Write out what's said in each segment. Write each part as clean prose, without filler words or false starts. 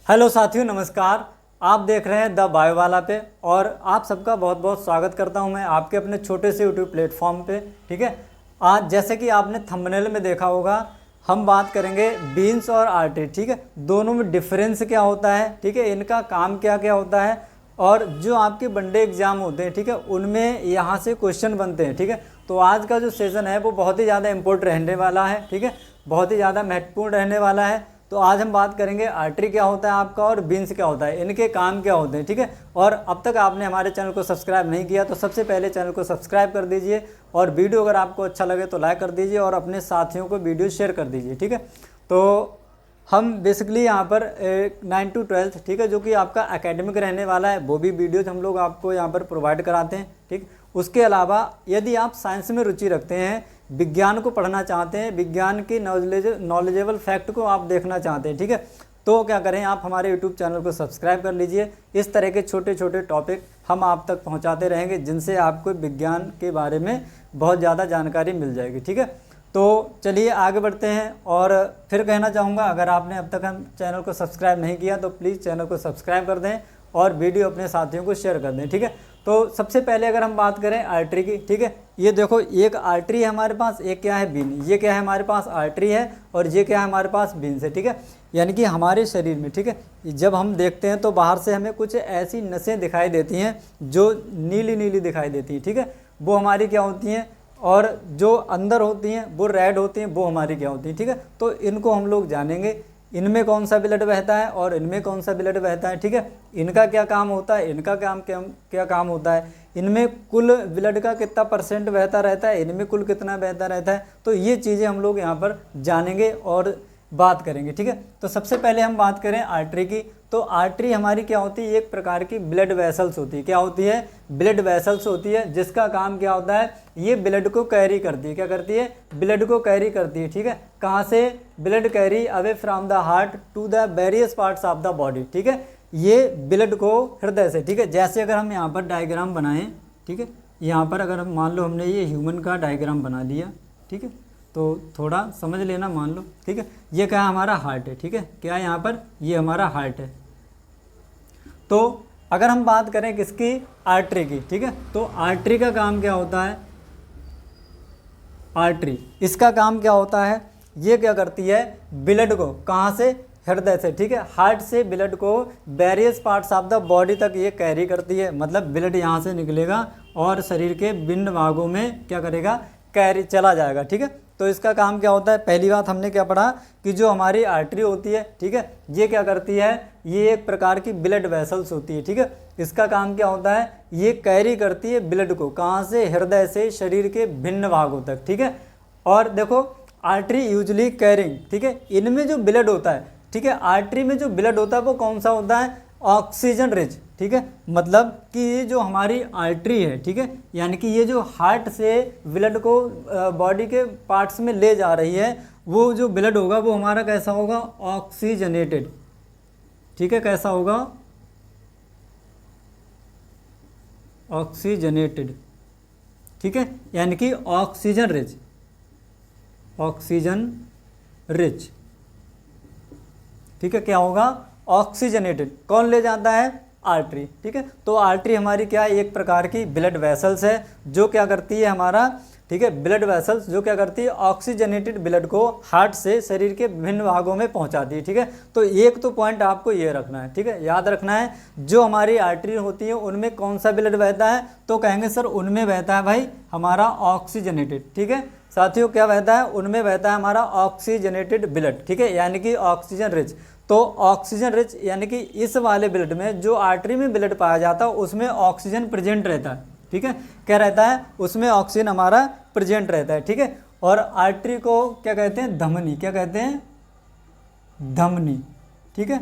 Hello साथियों, नमस्कार। आप देख रहे हैं द बायो वाला पे और आप सबका बहुत बहुत स्वागत करता हूं मैं आपके अपने छोटे से यूट्यूब प्लेटफॉर्म पे। ठीक है, आज जैसे कि आपने थंबनेल में देखा होगा, हम बात करेंगे बीन्स और आर्टरी। ठीक है, दोनों में डिफरेंस क्या होता है, ठीक है, इनका काम क्या क्या होता है और जो आपके वनडे एग्जाम होते हैं, ठीक है, उनमें यहाँ से क्वेश्चन बनते हैं। ठीक है, तो आज का जो सेशन है वो बहुत ही ज़्यादा इम्पोर्टेंट रहने वाला है। ठीक है, बहुत ही ज़्यादा महत्वपूर्ण रहने वाला है। तो आज हम बात करेंगे आर्टरी क्या होता है आपका और बीन्स क्या होता है, इनके काम क्या होते हैं। ठीक है, और अब तक आपने हमारे चैनल को सब्सक्राइब नहीं किया तो सबसे पहले चैनल को सब्सक्राइब कर दीजिए और वीडियो अगर आपको अच्छा लगे तो लाइक कर दीजिए और अपने साथियों को वीडियो शेयर कर दीजिए। ठीक है, तो हम बेसिकली यहाँ पर 9 to 12, ठीक है, जो कि आपका एकेडमिक रहने वाला है, वो भी वीडियोज हम लोग आपको यहाँ पर प्रोवाइड कराते हैं। ठीक, उसके अलावा यदि आप साइंस में रुचि रखते हैं, विज्ञान को पढ़ना चाहते हैं, विज्ञान की नॉलेजेबल फैक्ट को आप देखना चाहते हैं, ठीक है, तो क्या करें, आप हमारे यूट्यूब चैनल को सब्सक्राइब कर लीजिए। इस तरह के छोटे छोटे टॉपिक हम आप तक पहुंचाते रहेंगे जिनसे आपको विज्ञान के बारे में बहुत ज़्यादा जानकारी मिल जाएगी। ठीक है, तो चलिए आगे बढ़ते हैं। और फिर कहना चाहूँगा, अगर आपने अब तक हम चैनल को सब्सक्राइब नहीं किया तो प्लीज़ चैनल को सब्सक्राइब कर दें और वीडियो अपने साथियों को शेयर कर दें। ठीक है, तो सबसे पहले अगर हम बात करें आर्टरी की, ठीक है, ये देखो, एक आर्टरी है हमारे पास, एक क्या है बीन। ये क्या है हमारे पास, आर्टरी है, और ये क्या है हमारे पास, बीन्स है। ठीक है, यानी कि हमारे शरीर में, ठीक है, जब हम देखते हैं तो बाहर से हमें कुछ ऐसी नसें दिखाई देती हैं जो नीली नीली दिखाई देती हैं। ठीक है, वो हमारी क्या होती हैं, और जो अंदर होती हैं वो रेड होती हैं, वो हमारी क्या होती हैं। ठीक है, तो इनको हम लोग जानेंगे, इनमें कौन सा ब्लड बहता है और इनमें कौन सा ब्लड बहता है। ठीक है, इनका क्या काम होता है, इनका क्या काम होता है, इनमें कुल ब्लड का कितना % बहता रहता है, इनमें कुल कितना बहता रहता है। तो ये चीज़ें हम लोग यहाँ पर जानेंगे और बात करेंगे। ठीक है, तो सबसे पहले हम बात करें आर्टरी की। तो आर्टरी हमारी क्या होती है, एक प्रकार की ब्लड वेसल्स होती है। क्या होती है, ब्लड वेसल्स होती है, जिसका काम क्या होता है, ये ब्लड को कैरी करती है। क्या करती है, ब्लड को कैरी करती है। ठीक है, कहाँ से, blood carry away from the heart to the various parts of the body. ठीक है, ये ब्लड को हृदय से, ठीक है, जैसे अगर हम यहाँ पर डायग्राम बनाएं, ठीक है, यहाँ पर अगर हम मान लो हमने ये ह्यूमन का डायग्राम बना लिया, ठीक है, तो थोड़ा समझ लेना, मान लो, ठीक है, ये क्या है, हमारा हार्ट है। ठीक है, क्या है यहाँ पर, ये हमारा हार्ट है। तो अगर हम बात करें किसकी, आर्टरी की, ठीक है, तो आर्टरी का काम क्या होता है, आर्टरी, इसका काम क्या होता है, ये क्या करती है, ब्लड को कहाँ से, हृदय से, ठीक है, हार्ट से ब्लड को various parts of the body तक ये कैरी करती है। मतलब ब्लड यहाँ से निकलेगा और शरीर के विभिन्न भागों में क्या करेगा, कैरी चला जाएगा। ठीक है, तो इसका काम क्या होता है, पहली बात हमने क्या पढ़ा कि जो हमारी आर्टरी होती है, ठीक है, ये क्या करती है, ये एक प्रकार की ब्लड वेसल्स होती है। ठीक है, इसका काम क्या होता है, ये कैरी करती है ब्लड को कहाँ से, हृदय से शरीर के भिन्न भागों तक। ठीक है, और देखो आर्टरी यूजली कैरिंग, ठीक है, इनमें जो ब्लड होता है, ठीक है, आर्टरी में जो ब्लड होता है वो कौन सा होता है, ऑक्सीजन रिच। ठीक है, मतलब कि ये जो हमारी आर्टरी है, ठीक है, यानी कि ये जो हार्ट से ब्लड को बॉडी के पार्ट्स में ले जा रही है, वो जो ब्लड होगा वो हमारा कैसा होगा, ऑक्सीजनेटेड। ठीक है, कैसा होगा, ऑक्सीजनेटेड। ठीक है, यानी कि ऑक्सीजन रिच, ऑक्सीजन रिच। ठीक है, क्या होगा, ऑक्सीजनेटेड। कौन ले जाता है, आर्टरी। ठीक है, तो आर्टरी हमारी क्या है, एक प्रकार की ब्लड वेसल्स है जो क्या करती है हमारा, ठीक है, ब्लड वेसल्स जो क्या करती है, ऑक्सीजनेटेड ब्लड को हार्ट से शरीर के विभिन्न भागों में पहुंचाती है। ठीक है, तो एक तो पॉइंट आपको ये रखना है, ठीक है, याद रखना है, जो हमारी आर्टरी होती है उनमें कौन सा ब्लड बहता है, तो कहेंगे सर उनमें बहता है भाई हमारा ऑक्सीजनेटेड। ठीक है साथियों, क्या बहता है, उनमें बहता है हमारा ऑक्सीजनेटेड ब्लड। ठीक है, यानी कि ऑक्सीजन रिच। तो ऑक्सीजन रिच यानी कि इस वाले ब्लड में, जो आर्टरी में ब्लड पाया जाता है उसमें ऑक्सीजन प्रेजेंट रहता है। ठीक है, क्या रहता है, उसमें ऑक्सीजन हमारा प्रेजेंट रहता है। ठीक है, और आर्टरी को क्या कहते हैं, धमनी। क्या कहते हैं, धमनी। ठीक है,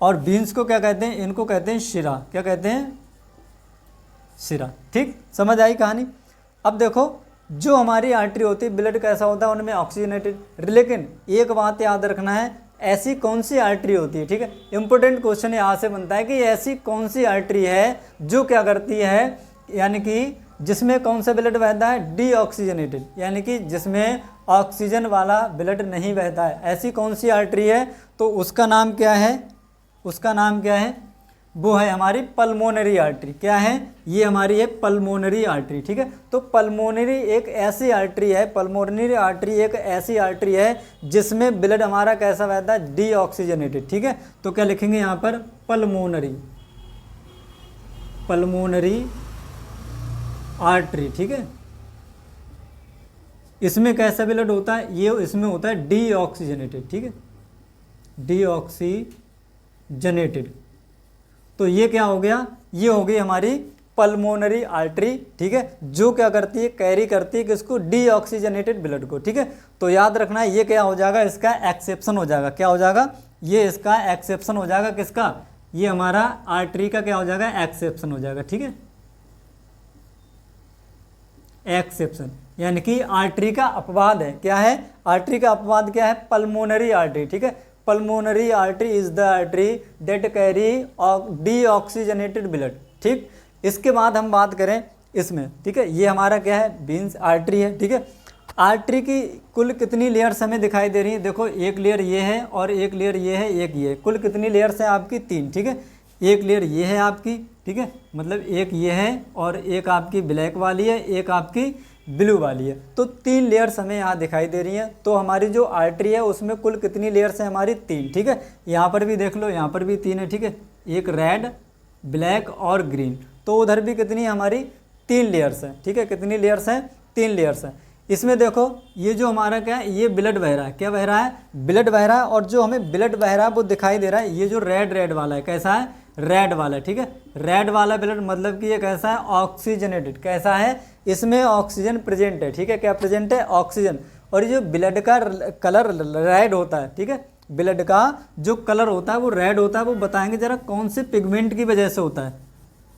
और बीन्स को क्या कहते हैं, इनको कहते हैं शिरा। क्या कहते हैं, शिरा। ठीक, समझ आई कहानी। अब देखो, जो हमारी आर्टरी होती है, ब्लड कैसा होता है, उनमें ऑक्सीजनेटेड। लेकिन एक बात याद रखना है, ऐसी कौन सी आर्टरी होती है, ठीक है, इंपॉर्टेंट क्वेश्चन यहाँ से बनता है कि ऐसी कौन सी आर्टरी है जो क्या करती है, यानी कि जिसमें कौन सा ब्लड बहता है, डीऑक्सीजनेटेड, यानी कि जिसमें ऑक्सीजन वाला ब्लड नहीं बहता है। ऐसी कौन सी आर्टरी है, तो उसका नाम क्या है, उसका नाम क्या है, वो है हमारी पल्मोनरी आर्टरी। क्या है, ये हमारी है पल्मोनरी आर्टरी, ठीक है। तो पल्मोनरी एक ऐसी आर्टरी है, पल्मोनरी आर्टरी एक ऐसी आर्टरी है जिसमें ब्लड हमारा कैसा बहता है, डीऑक्सीजनेटेड, ठीक है। तो क्या लिखेंगे यहाँ पर, पल्मोनरी, पल्मोनरी आर्टरी, ठीक है। इसमें कैसा ब्लड होता है, ये इसमें होता है डीऑक्सीजनेटेड, ठीक है, डीऑक्सीजनेटेड। तो ये क्या हो गया, ये हो गई हमारी पल्मोनरी आर्टरी, ठीक है, जो क्या करती है, कैरी करती है किसको, डीऑक्सीजनेटेड ब्लड को, ठीक है। तो याद रखना ये क्या हो जाएगा, इसका एक्सेप्शन हो जाएगा। क्या हो जाएगा, ये इसका एक्सेप्शन हो जाएगा, किसका, ये हमारा आर्टरी का क्या हो जाएगा, एक्सेप्शन हो जाएगा, ठीक है, एक्सेप्शन, यानी कि आर्टरी का अपवाद है। क्या है, आर्टरी का अपवाद क्या है, पल्मोनरी आर्टरी, ठीक है। Pulmonary artery is the artery that carry deoxygenated blood, ठीक। इसके बाद हम बात करें इसमें, ठीक है, ये हमारा क्या है, बीन्स आर्टरी है, ठीक है। आर्टरी की कुल कितनी लेयर्स हमें दिखाई दे रही है, देखो एक लेयर ये है और एक लेयर ये है, एक ये है, कुल कितनी लेयर्स हैं आपकी, 3, ठीक है। एक लेयर ये है आपकी, ठीक है, मतलब एक ये है और एक आपकी ब्लैक वाली है, एक आपकी ब्लू वाली है। तो 3 लेयर्स हमें यहाँ दिखाई दे रही हैं। तो हमारी जो आर्टरी है उसमें कुल कितनी लेयर्स हैं हमारी, 3, ठीक है। यहाँ पर भी देख लो, यहाँ पर भी 3 है, ठीक है, एक रेड, ब्लैक और ग्रीन। तो उधर भी कितनी हमारी, 3 लेयर्स हैं, ठीक है। कितनी लेयर्स हैं, 3 लेयर्स हैं। इसमें देखो ये जो हमारा क्या है, ये ब्लड बह रहा है, क्या बह रहा है, ब्लड बह रहा है। और जो हमें ब्लड बह रहा है वो दिखाई दे रहा है, ये जो रेड वाला है, कैसा है, रेड वाला है, ठीक है। रेड वाला ब्लड मतलब कि ये कैसा है, ऑक्सीजनेटेड, कैसा है, इसमें ऑक्सीजन प्रेजेंट है, ठीक है। क्या प्रेजेंट है, ऑक्सीजन। और ये जो ब्लड का कलर रेड होता है, ठीक है, ब्लड का जो कलर होता है वो रेड होता है, वो बताएंगे जरा कौन से पिगमेंट की वजह से होता है,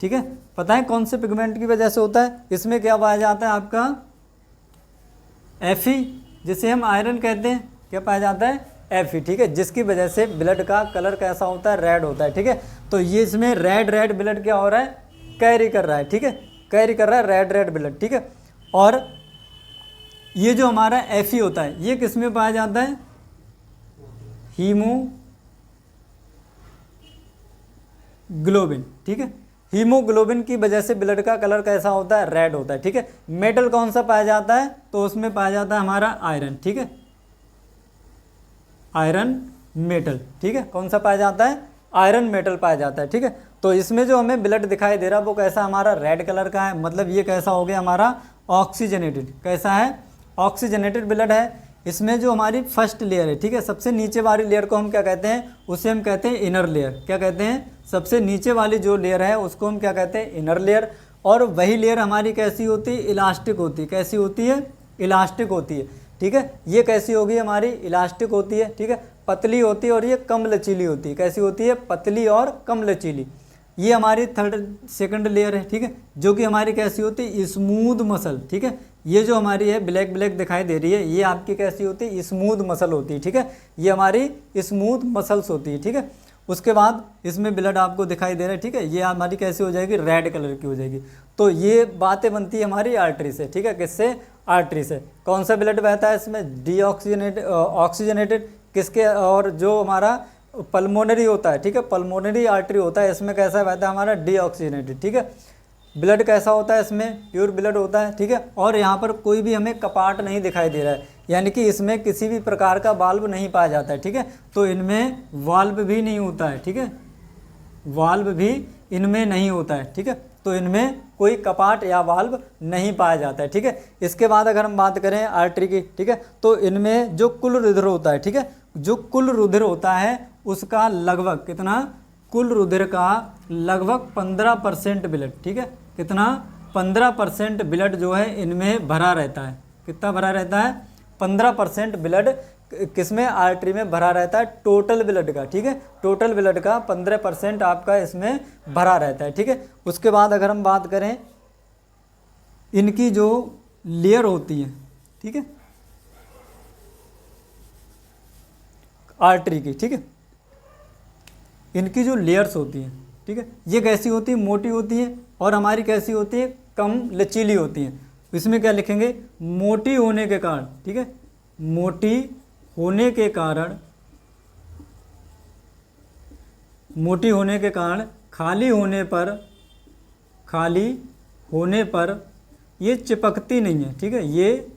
ठीक है। पता है कौन से पिगमेंट की वजह से होता है, इसमें क्या पाया जाता है आपका, Fe, जिसे हम आयरन कहते हैं, क्या पाया जाता है, Fe, ठीक है, जिसकी वजह से ब्लड का कलर कैसा होता है, रेड होता है, ठीक है। तो ये इसमें रेड ब्लड क्या हो रहा है, कैरी कर रहा है, ठीक है, कैरी कर रहा है रेड ब्लड, ठीक है। और ये जो हमारा Fe होता है ये किस में पाया जाता है, हीमोग्लोबिन, ठीक है। हीमोग्लोबिन की वजह से ब्लड का कलर कैसा होता है, रेड होता है, ठीक है। मेटल कौन सा पाया जाता है, तो उसमें पाया जाता है हमारा आयरन, ठीक है, आयरन मेटल, ठीक है। कौन सा पाया जाता है, आयरन मेटल पाया जाता है, ठीक है। तो इसमें जो हमें ब्लड दिखाई दे रहा है वो कैसा हमारा रेड कलर का है, मतलब ये कैसा हो गया हमारा ऑक्सीजनेटेड, कैसा है, ऑक्सीजनेटेड ब्लड है। इसमें जो हमारी फर्स्ट लेयर है, ठीक है, सबसे नीचे वाली लेयर को हम क्या कहते हैं, उसे हम कहते हैं इनर लेयर। क्या कहते हैं, सबसे नीचे वाली जो लेयर है उसको हम क्या कहते हैं, इनर लेयर। और वही लेयर हमारी कैसी होती है, इलास्टिक होती है, कैसी होती है, इलास्टिक होती है, ठीक है। ये कैसी होगी हमारी, इलास्टिक होती है, ठीक है, पतली होती है और ये कम लचीली होती है। कैसी होती है, पतली और कम लचीली। ये हमारी सेकंड लेयर है, ठीक है, जो कि हमारी कैसी होती है, स्मूथ मसल, ठीक है। ये जो हमारी है ब्लैक दिखाई दे रही है, ये आपकी कैसी होती है, स्मूथ मसल होती है, ठीक है, ये हमारी स्मूथ मसल्स होती है, ठीक है। उसके बाद इसमें ब्लड आपको दिखाई दे रहा है, ठीक है, ये हमारी कैसी हो जाएगी, रेड कलर की हो जाएगी। तो ये बातें बनती है हमारी आर्टरी से, ठीक है, किससे, आर्टरी से। कौन सा ब्लड बहता है इसमें, डीऑक्सीजनेटेड, ऑक्सीजनेटेड, किसके, और जो हमारा पल्मोनरी होता है, ठीक है, पल्मोनरी आर्टरी होता है, इसमें कैसा बहता है हमारा डीऑक्सीजनेटेड, ठीक है। ब्लड कैसा होता है, इसमें प्योर ब्लड होता है, ठीक है। और यहाँ पर कोई भी हमें कपाट नहीं दिखाई दे रहा है, यानी कि इसमें किसी भी प्रकार का वाल्व नहीं पाया जाता है, ठीक है। तो इनमें वाल्व भी नहीं होता है, ठीक है, वाल्व भी इनमें नहीं होता है, ठीक है। तो इनमें कोई कपाट या वाल्व नहीं पाया जाता है, ठीक है। इसके बाद अगर हम बात करें आर्टरी की, ठीक है, तो इनमें जो कुल रुधिर होता है, ठीक है, जो कुल रुधिर होता है उसका लगभग कितना, कुल रुधिर का लगभग 15% ब्लड, ठीक है, कितना, 15% ब्लड जो है इनमें भरा रहता है। कितना भरा रहता है, 15% ब्लड किसमें, आर्टरी में भरा रहता है, टोटल ब्लड का, ठीक है, टोटल ब्लड का 15% आपका इसमें भरा रहता है, ठीक है। उसके बाद अगर हम बात करें इनकी जो लेयर होती है, ठीक है, आर्टरी की, ठीक है, इनकी जो लेयर्स होती हैं, ठीक है, ये कैसी होती है, मोटी होती है और हमारी कैसी होती है, कम लचीली होती हैं। इसमें क्या लिखेंगे, मोटी होने के कारण, ठीक है, मोटी होने के कारण मोटी होने के कारण खाली होने पर ये चिपकती नहीं है, ठीक है, ये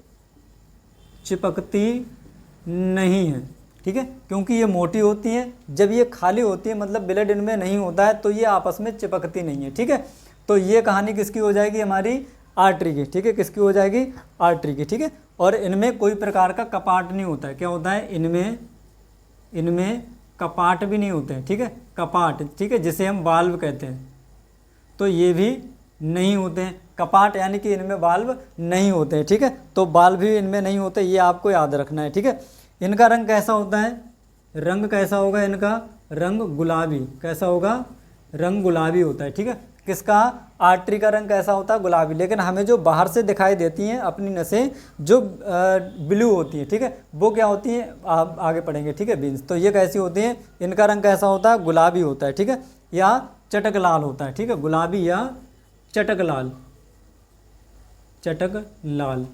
चिपकती नहीं है, ठीक है, क्योंकि ये मोटी होती हैं। जब ये खाली होती है मतलब ब्लड इनमें नहीं होता है तो ये आपस में चिपकती नहीं है, ठीक है। तो ये कहानी किसकी हो जाएगी, हमारी आर्टरी की, ठीक है, किसकी हो जाएगी, आर्टरी की, ठीक है। और इनमें कोई प्रकार का कपाट नहीं होता है, क्या होता है, इनमें कपाट भी नहीं होते हैं, ठीक है, कपाट, ठीक है, जिसे हम वाल्व कहते हैं, तो ये भी नहीं होते हैं कपाट, यानी कि इनमें वाल्व नहीं होते हैं, ठीक है। तो वाल्व भी इनमें नहीं होते, ये आपको याद रखना है, ठीक है। इनका रंग कैसा होता है, रंग कैसा होगा इनका, रंग गुलाबी, कैसा होगा, रंग गुलाबी होता है, ठीक है। किसका, आर्टरी का रंग कैसा होता है, गुलाबी। लेकिन हमें जो बाहर से दिखाई देती हैं अपनी नसें जो ब्लू होती हैं, ठीक है, वो क्या होती हैं, आप आगे पढ़ेंगे, ठीक है, बीन्स। तो ये कैसी होती हैं, इनका रंग कैसा होता है, गुलाबी होता है, ठीक है, या चटक लाल होता है, ठीक है, गुलाबी या चटक लाल,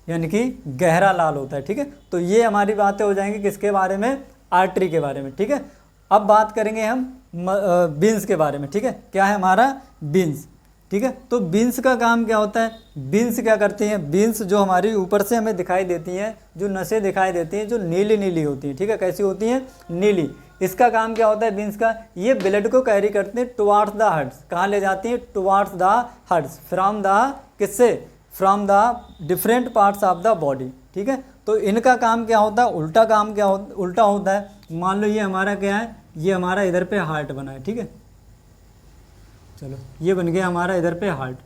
यानी कि गहरा लाल होता है, ठीक है। तो ये हमारी बातें हो जाएंगी किसके बारे में, आर्टरी के बारे में, ठीक है। अब बात करेंगे हम बीन्स के बारे में, ठीक है, क्या है हमारा बीन्स, ठीक है। तो बीन्स का काम क्या होता है, बीन्स क्या करती हैं, बीन्स जो हमारी ऊपर से हमें दिखाई देती हैं, जो नसें दिखाई देती हैं, जो नीली नीली होती हैं, ठीक है, कैसी होती हैं, नीली। इसका काम क्या होता है बीन्स का, ये ब्लड को कैरी करते हैं टुवार्ड्स द हार्ट्स, कहाँ ले जाती हैं, towards the hearts, from the, किससे, from the different parts of the body, ठीक है। तो इनका काम क्या होता है, उल्टा काम क्या उल्टा होता है। मान लो ये हमारा क्या है, ये हमारा इधर पे हार्ट बना है, ठीक है, चलो ये बन गया हमारा इधर पे हार्ट,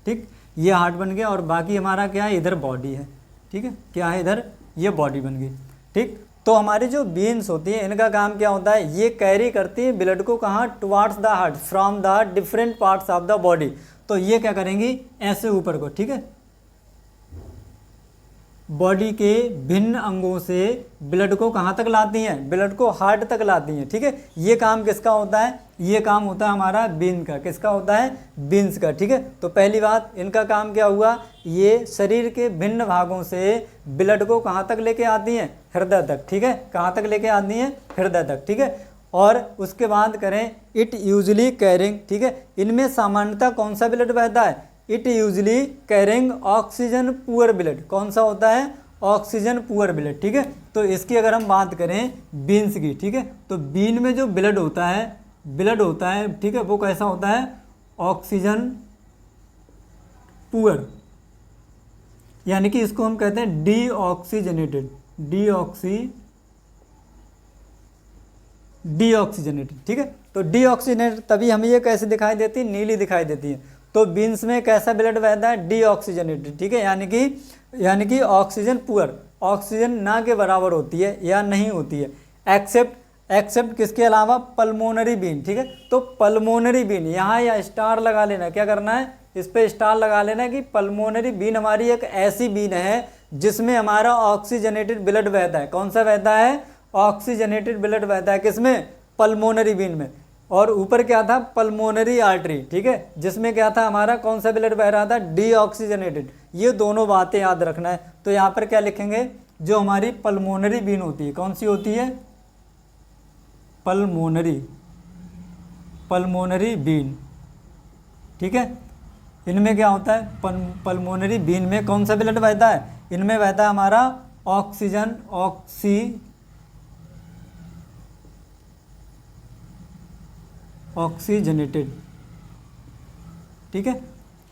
ठीक, ये हार्ट बन गया, और बाकी हमारा क्या है, इधर बॉडी है, ठीक है, क्या है इधर, ये बॉडी बन गई, ठीक। तो हमारी जो बीन्स होती है इनका काम क्या होता है, ये कैरी करती है ब्लड को कहाँ, towards the heart, from the different parts of the body. तो ये क्या करेंगी, ऐसे ऊपर को, ठीक है, बॉडी के भिन्न अंगों से ब्लड को कहाँ तक लाती हैं, ब्लड को हार्ट तक लाती हैं, ठीक है। ये काम किसका होता है, ये काम होता है हमारा बीन का, किसका होता है, बीन्स का, ठीक है। तो पहली बात, इनका काम क्या हुआ, ये शरीर के भिन्न भागों से ब्लड को कहाँ तक लेके आती हैं, हृदय तक, ठीक है, कहाँ तक लेके आती हैं, हृदय तक, ठीक है। और उसके बाद करें इट यूजली कैरिंग, ठीक है, इनमें सामान्यतः कौन सा ब्लड बहता है, it usually carrying oxygen poor blood, कौन सा होता है, ऑक्सीजन पुअर ब्लड, ठीक है। तो इसकी अगर हम बात करें बीन्स की, ठीक है, तो बीन में जो ब्लड होता है, ठीक है, वो कैसा होता है, ऑक्सीजन पुअर, यानी कि इसको हम कहते हैं डीऑक्सीजनेटेड, डीऑक्सीजनेटेड, ठीक है। तो डीऑक्सीजनेटेड तभी हमें ये कैसे दिखाई देती है, नीली दिखाई देती है। तो बीन्स में कैसा ब्लड बहता है, डीऑक्सीजनेटेड, ठीक है, यानी कि ऑक्सीजन पुअर, ऑक्सीजन ना के बराबर होती है या नहीं होती है, एक्सेप्ट किसके अलावा, पल्मोनरी बीन, ठीक है। तो पल्मोनरी बीन यहाँ या स्टार लगा लेना, क्या करना है, इस पे स्टार लगा लेना कि पल्मोनरी बीन हमारी एक ऐसी बीन है जिसमें हमारा ऑक्सीजनेटेड ब्लड बहता है, कौन सा बहता है, ऑक्सीजनेटेड ब्लड बहता है, किसमें, पल्मोनरी बीन में। और ऊपर क्या था, पल्मोनरी आर्टरी, ठीक है, जिसमें क्या था हमारा, कौन सा ब्लड बह रहा था, डीऑक्सीजनेटेड। ये दोनों बातें याद रखना है। तो यहाँ पर क्या लिखेंगे, जो हमारी पल्मोनरी बीन होती है, कौन सी होती है, पल्मोनरी बीन, ठीक है। इनमें क्या होता है, पल्मोनरी बीन में कौन सा ब्लड बहता है, इनमें बहता है हमारा ऑक्सीजनेटेड, ठीक है।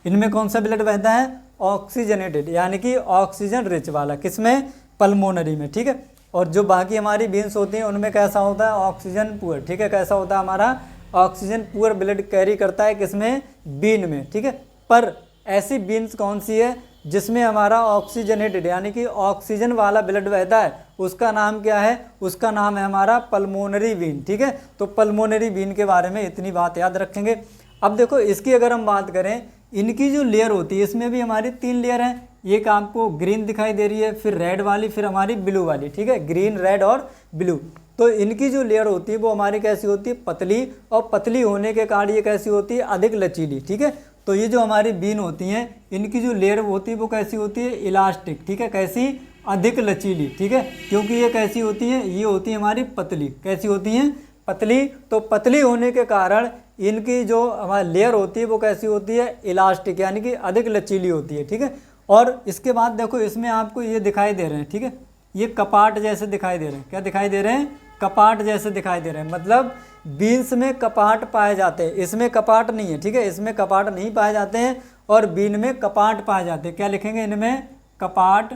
इनमें कौन सा ब्लड बहता है, ऑक्सीजनेटेड, यानी कि ऑक्सीजन रिच वाला, किसमें, पल्मोनरी में, ठीक है। और जो बाकी हमारी बीन्स होती हैं उनमें कैसा होता है, ऑक्सीजन पुअर, ठीक है, कैसा होता है हमारा, ऑक्सीजन पुअर ब्लड कैरी करता है, किसमें, बीन में, ठीक है। पर ऐसी बीन्स कौन सी है जिसमें हमारा ऑक्सीजनेटेड यानी कि ऑक्सीजन वाला ब्लड बहता है, उसका नाम क्या है, उसका नाम है हमारा पल्मोनरी बीन, ठीक है। तो पल्मोनरी बीन के बारे में इतनी बात याद रखेंगे। अब देखो इसकी अगर हम बात करें, इनकी जो लेयर होती है इसमें भी हमारी 3 लेयर हैं, एक आपको ग्रीन दिखाई दे रही है, फिर रेड वाली, फिर हमारी ब्लू वाली, ठीक है, ग्रीन, रेड और ब्लू। तो इनकी जो लेयर होती है वो हमारी कैसी होती है, पतली, और पतली होने के कारण ये कैसी होती है, अधिक लचीली, ठीक है। तो ये जो हमारी बीन होती हैं इनकी जो लेयर होती है वो कैसी होती है, इलास्टिक, ठीक है, कैसी, अधिक लचीली, ठीक है, क्योंकि ये कैसी होती है, ये होती है हमारी पतली, कैसी होती हैं, पतली, तो पतली होने के कारण इनकी जो हमारी लेयर होती है वो कैसी होती है, इलास्टिक, यानी कि अधिक लचीली होती है। ठीक है, और इसके बाद देखो इसमें आपको ये दिखाई दे रहे हैं, ठीक है, ये कपाट जैसे दिखाई दे रहे हैं। क्या दिखाई दे रहे हैं, कपाट जैसे दिखाई दे रहे हैं, मतलब बीन्स में कपाट पाए जाते हैं, इसमें कपाट नहीं है। ठीक है, इसमें कपाट नहीं पाए जाते हैं और बीन में कपाट पाए जाते हैं। क्या लिखेंगे, इनमें कपाट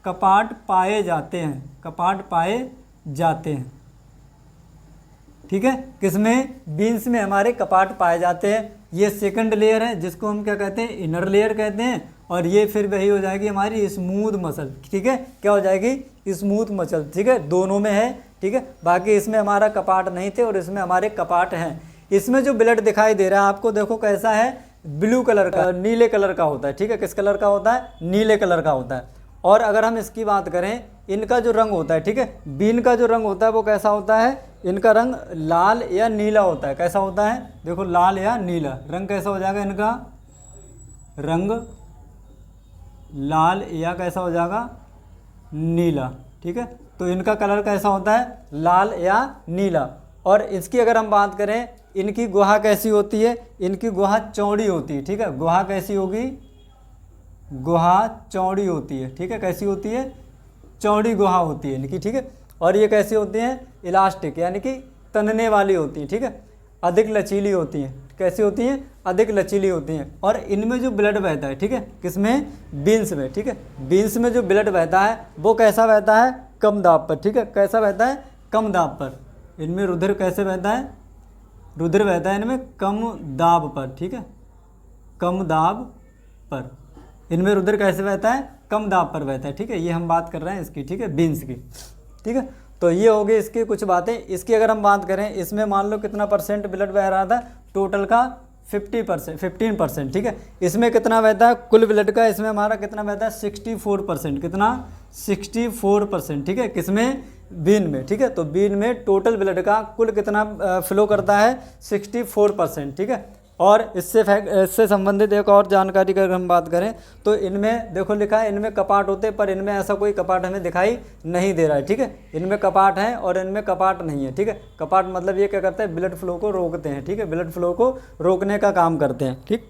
पाए जाते हैं, कपाट पाए जाते हैं। ठीक है, किसमें, बीन्स में हमारे कपाट पाए जाते हैं। ये सेकंड लेयर है जिसको हम क्या कहते हैं, इनर लेयर कहते हैं। और ये फिर वही हो जाएगी हमारी स्मूथ मसल। ठीक है, क्या हो जाएगी, स्मूथ मसल। ठीक है, दोनों में है। ठीक है, बाकी इसमें हमारा कपाट नहीं थे और इसमें हमारे कपाट हैं। इसमें जो ब्लड दिखाई दे रहा है आपको, देखो कैसा है, ब्लू कलर का, नीले कलर का होता है। ठीक है, किस कलर का होता है, नीले कलर का होता है। और अगर हम इसकी बात करें, इनका जो रंग होता है, ठीक है, बीन का जो रंग होता है वो कैसा होता है, इनका रंग लाल या नीला होता है। कैसा होता है, देखो लाल या नीला रंग कैसा हो जाएगा, इनका रंग लाल या कैसा हो जाएगा, नीला। ठीक है, तो इनका कलर कैसा होता है, लाल या नीला। और इसकी अगर हम बात करें, इनकी गुहा कैसी होती है, इनकी गुहा चौड़ी होती है। ठीक है, गुहा कैसी होगी, गुहा चौड़ी होती है। ठीक है, कैसी होती है, चौड़ी गुहा होती है इनकी। ठीक है, और ये कैसी होती हैं, इलास्टिक, यानी कि तनने वाली होती है। ठीक है, अधिक लचीली होती हैं। कैसी होती हैं, अधिक लचीली होती हैं। और इनमें जो ब्लड बहता है, ठीक है, किसमें, बीन्स में। ठीक है, बीन्स में जो ब्लड बहता है वो कैसा बहता है, कम दाब पर। ठीक है, कैसा बहता है, कम दाब पर। इनमें रुधिर कैसे बहता है, रुधिर बहता है इनमें कम दाब पर। ठीक है, कम दाब पर इनमें रुधिर कैसे बहता है, कम दाब पर बहता है। ठीक है, ये हम बात कर रहे हैं इसकी, ठीक है, बीन्स की। ठीक है, तो ये हो गई इसकी कुछ बातें। इसकी अगर हम बात करें, इसमें मान लो कितना परसेंट ब्लड बह रहा था, टोटल का 15%। ठीक है, इसमें कितना बहता है, कुल ब्लड का इसमें हमारा कितना बहता है, 64%। कितना, 64%। ठीक है, किसमें, बीन में। ठीक है, तो बीन में टोटल ब्लड का कुल कितना फ्लो करता है, 64%। ठीक है, और इससे संबंधित एक और जानकारी की अगर हम बात करें, तो इनमें देखो लिखा है, इनमें कपाट होते हैं, पर इनमें ऐसा कोई कपाट हमें दिखाई नहीं दे रहा है। ठीक है, इनमें कपाट हैं और इनमें कपाट नहीं है। ठीक है, कपाट मतलब ये क्या करते हैं, ब्लड फ्लो को रोकते हैं। ठीक है, ब्लड फ्लो को रोकने का काम करते हैं। ठीक,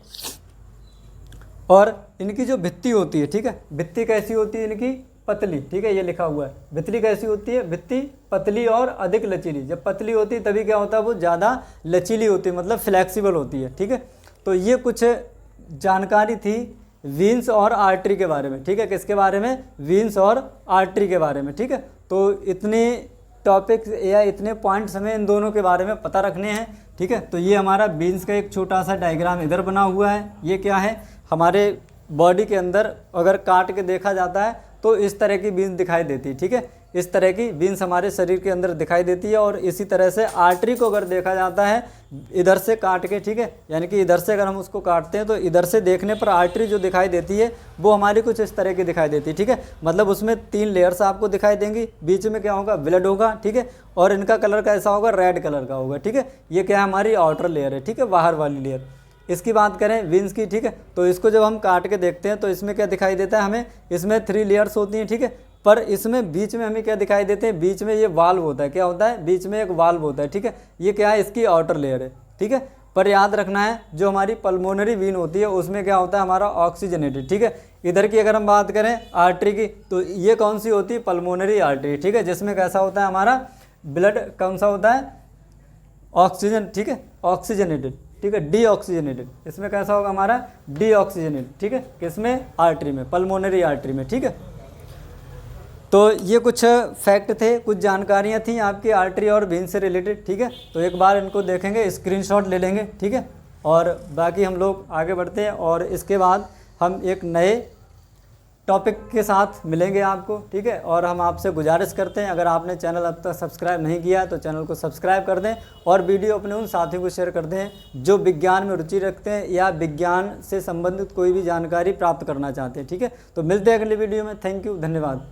और इनकी जो भित्ति होती है, ठीक है, भित्ति कैसी होती है इनकी, पतली। ठीक है, ये लिखा हुआ है, भित्ति कैसी होती है, भित्ति पतली और अधिक लचीली। जब पतली होती है तभी क्या होता है, वो ज़्यादा लचीली होती है, मतलब फ्लेक्सिबल होती है। ठीक है, तो ये कुछ जानकारी थी वीन्स और आर्टरी के बारे में। ठीक है, किसके बारे में, वीन्स और आर्टरी के बारे में। ठीक है, तो इतने टॉपिक्स या इतने पॉइंट्स हमें इन दोनों के बारे में पता रखने हैं। ठीक है, तो ये हमारा वीन्स का एक छोटा सा डायग्राम इधर बना हुआ है। ये क्या है, हमारे बॉडी के अंदर अगर काट के देखा जाता है तो इस तरह की बीन्स दिखाई देती है। ठीक है, इस तरह की बीन्स हमारे शरीर के अंदर दिखाई देती है। और इसी तरह से आर्टरी को अगर देखा जाता है इधर से काट के, ठीक है, यानी कि इधर से अगर हम उसको काटते हैं तो इधर से देखने पर आर्टरी जो दिखाई देती है वो हमारी कुछ इस तरह की दिखाई देती है। ठीक है, मतलब उसमें 3 लेयर्स आपको दिखाई देंगी, बीच में क्या होगा, ब्लड होगा। ठीक है, और इनका कलर कैसा होगा, रेड कलर का होगा। ठीक है, ये क्या है, हमारी आउटर लेयर है। ठीक है, बाहर वाली लेयर। इसकी बात करें वीन्स की, ठीक है, तो इसको जब हम काट के देखते हैं तो इसमें क्या दिखाई देता है हमें, इसमें 3 लेयर्स होती हैं। ठीक है, पर इसमें बीच में हमें क्या दिखाई देते हैं, बीच में ये वाल्व होता है। क्या होता है, बीच में एक वाल्व होता है। ठीक है, ये क्या है, इसकी आउटर लेयर है। ठीक है, पर याद रखना है जो हमारी पल्मोनरी वीन होती है उसमें क्या होता है, हमारा ऑक्सीजनेटेड। ठीक है, इधर की अगर हम बात करें आर्टरी की, तो ये कौन सी होती है, पल्मोनरी आर्टरी। ठीक है, जिसमें कैसा होता है, हमारा ब्लड कौन सा होता है, ऑक्सीजन। ठीक है, ऑक्सीजनेटेड। ठीक है, डीऑक्सीजनेटेड। इसमें कैसा होगा, हमारा डीऑक्सीजनेटेड। ठीक है, किसमें, आर्टरी में, पल्मोनरी आर्टरी में। ठीक है, तो ये कुछ फैक्ट थे, कुछ जानकारियाँ थी आपकी आर्टरी और वेन से रिलेटेड। ठीक है, तो एक बार इनको देखेंगे, स्क्रीनशॉट ले लेंगे। ठीक है, और बाकी हम लोग आगे बढ़ते हैं और इसके बाद हम एक नए टॉपिक के साथ मिलेंगे आपको। ठीक है, और हम आपसे गुजारिश करते हैं, अगर आपने चैनल अब तक सब्सक्राइब नहीं किया तो चैनल को सब्सक्राइब कर दें और वीडियो अपने उन साथियों को शेयर कर दें जो विज्ञान में रुचि रखते हैं या विज्ञान से संबंधित कोई भी जानकारी प्राप्त करना चाहते हैं। ठीक है, तो मिलते हैं अगली वीडियो में। थैंक यू, धन्यवाद।